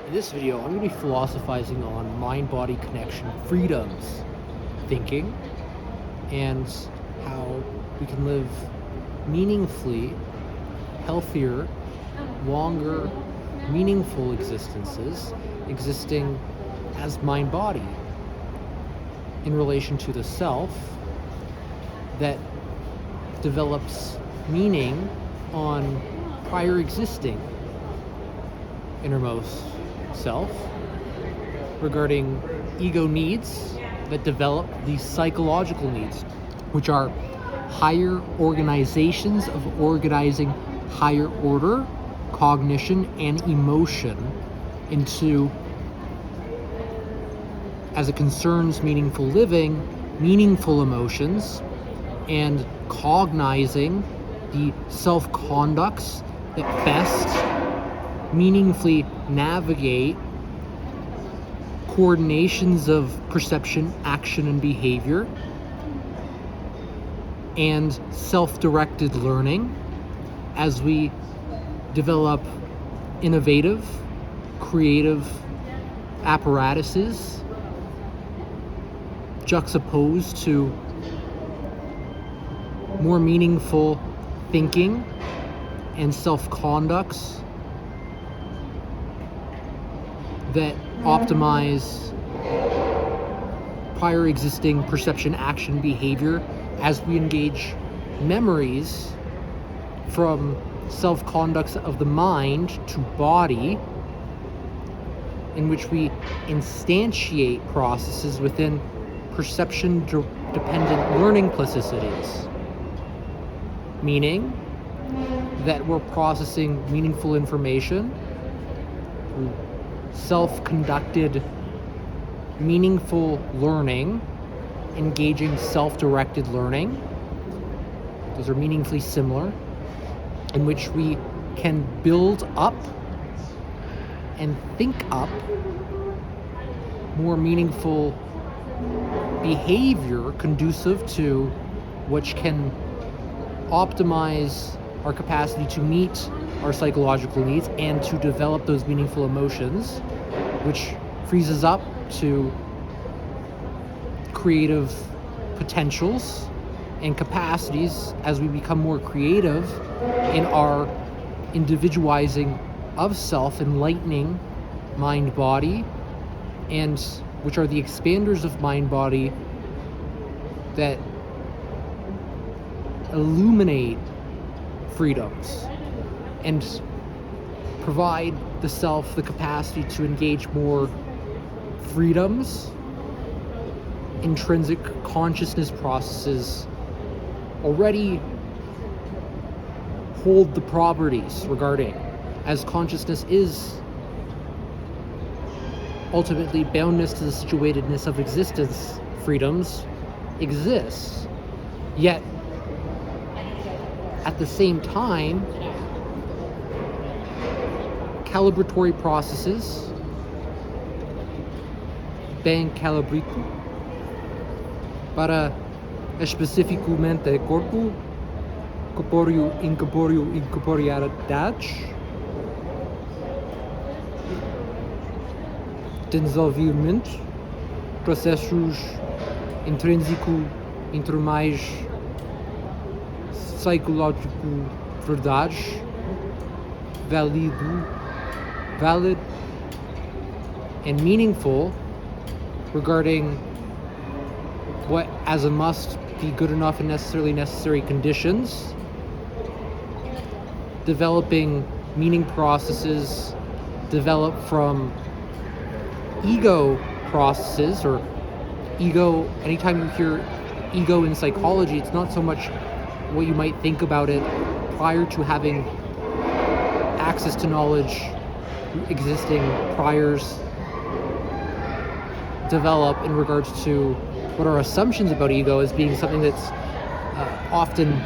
In this video, I'm going to be philosophizing on mind-body connection freedoms, thinking, and how we can live meaningfully, healthier, longer, meaningful existences, existing as mind-body in relation to the self that develops meaning on prior existing innermost self, regarding ego needs that develop these psychological needs, which are higher organizations of organizing higher order, cognition, and emotion into, as it concerns meaningful living, meaningful emotions, and cognizing the self-conducts that best meaningfully navigate coordinations of perception, action, and behavior, and self-directed learning as we develop innovative, creative apparatuses juxtaposed to more meaningful thinking and self-conducts that optimize prior existing perception, action, behavior as we engage memories from self-conducts of the mind to body, in which we instantiate processes within perception-dependent learning plasticities, meaning that we're processing meaningful information through self-conducted, meaningful learning, engaging self-directed learning. Those are meaningfully similar, in which we can build up and think up more meaningful behavior conducive to which can optimize our capacity to meet our psychological needs and to develop those meaningful emotions, which frees us up to creative potentials and capacities as we become more creative in our individualizing of self, enlightening mind-body, and which are the expanders of mind-body that illuminate freedoms and provide the self the capacity to engage more freedoms. Intrinsic consciousness processes already hold the properties regarding, as consciousness is ultimately boundness to the situatedness of existence, freedoms exist. Yet at the same time, calibratory processes, bem calibrito, para específico mente-corpo, corpóreo, incorporealidade, desenvolvimento, processos intrínseco, intermais, psicológico, verdade, valid, and meaningful regarding what as a must be good enough and necessarily necessary conditions, developing meaning processes developed from ego processes, or ego. Anytime you hear ego in psychology, it's not so much what you might think about it prior to having access to knowledge existing priors develop in regards to what our assumptions about ego as being something that's often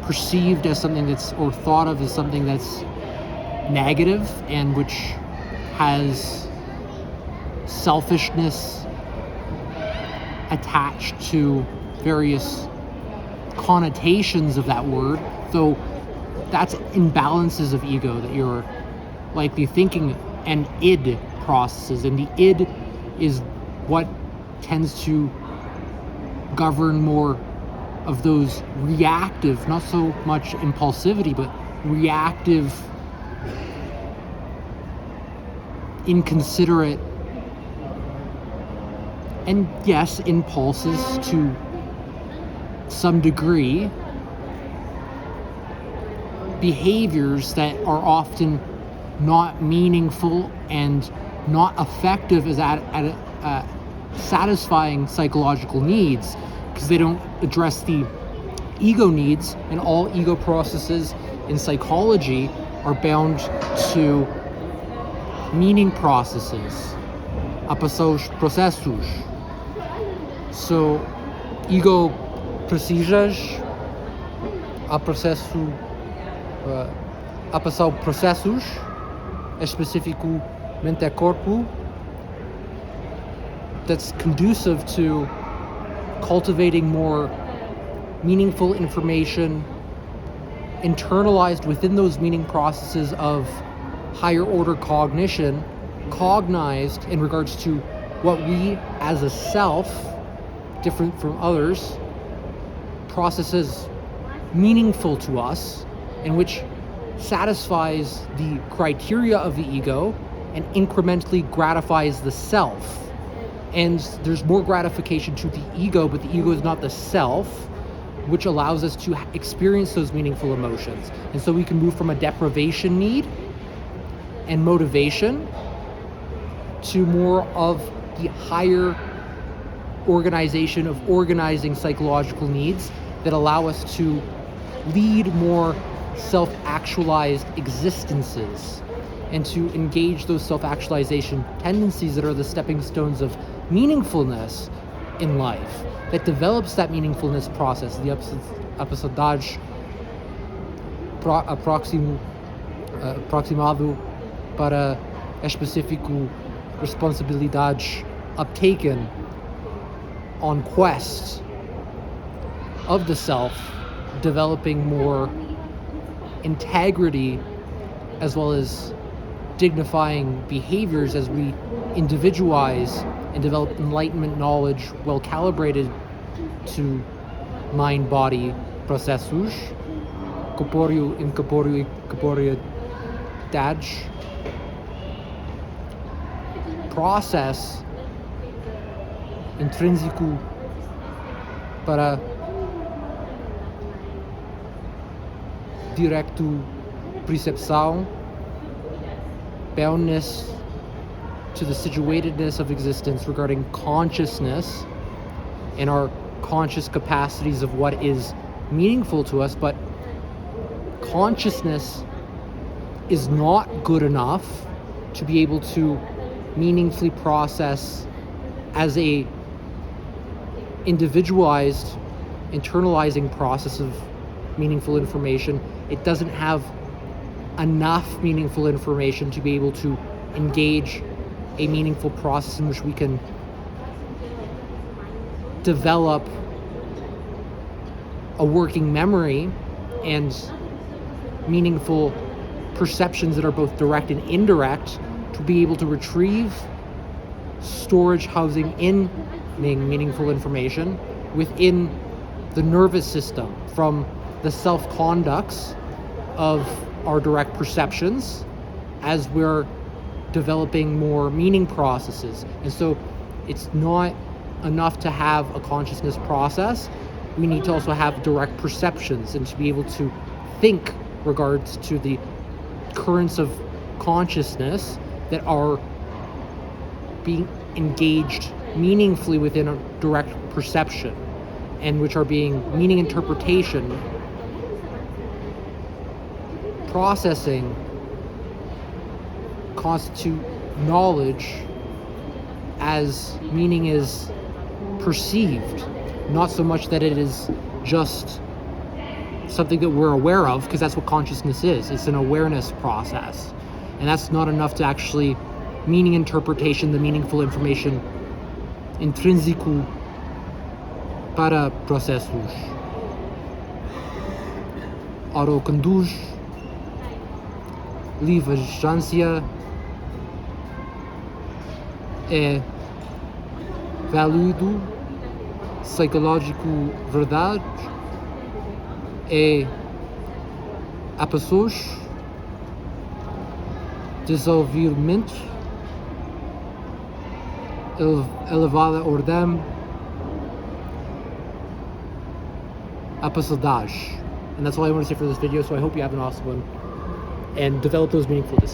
perceived as something that's, or thought of as something that's negative and which has selfishness attached to various connotations of that word, though that's imbalances of ego that you're likely thinking and id processes, and the id is what tends to govern more of those reactive, not so much impulsivity, but reactive, inconsiderate, and yes, impulses to some degree, behaviors that are often not meaningful and not effective as at satisfying psychological needs, because they don't address the ego needs, and all ego processes in psychology are bound to meaning processes, processos. So, ego precisas, processos, especifíco Mente-Corpo, that's conducive to cultivating more meaningful information internalized within those meaning processes of higher order cognition, cognized in regards to what we as a self, different from others, processes meaningful to us, and which satisfies the criteria of the ego and incrementally gratifies the self. And there's more gratification to the ego, but the ego is not the self, which allows us to experience those meaningful emotions. And so we can move from a deprivation need and motivation to more of the higher organization of organizing psychological needs that allow us to lead more self-actualized existences and to engage those self-actualization tendencies that are the stepping stones of meaningfulness in life, that develops that meaningfulness process, the acepção aproximado para específico responsabilidade uptaken on quest of the self, developing more integrity as well as dignifying behaviors as we individualize and develop enlightenment knowledge well calibrated to mind-body processos, corpóreo, incorpóreo e corporeidade, process intrínseco para directo percepção, boundness to the situatedness of existence regarding consciousness and our conscious capacities of what is meaningful to us, but consciousness is not good enough to be able to meaningfully process as a individualized, internalizing process of meaningful information. It doesn't have enough meaningful information to be able to engage a meaningful process in which we can develop a working memory and meaningful perceptions that are both direct and indirect, to be able to retrieve storage housing in meaningful information within the nervous system from the self-conducts of our direct perceptions as we're developing more meaning processes. And so it's not enough to have a consciousness process. We need to also have direct perceptions and to be able to think regards to the currents of consciousness that are being engaged meaningfully within a direct perception and which are being meaning interpretation, processing constitute knowledge as meaning is perceived, not so much that it is just something that we're aware of, because that's what consciousness is. It's an awareness process, and that's not enough to actually meaning interpretation, the meaningful information intrínseco para processos, autoconduz, livre agência, é válido, psicológico, verdade, é a pessoas, desenvolvimento, elevada ordem, a possibilidade. And that's all I want to say for this video, so I hope you have an awesome one and develop those meaningfulness.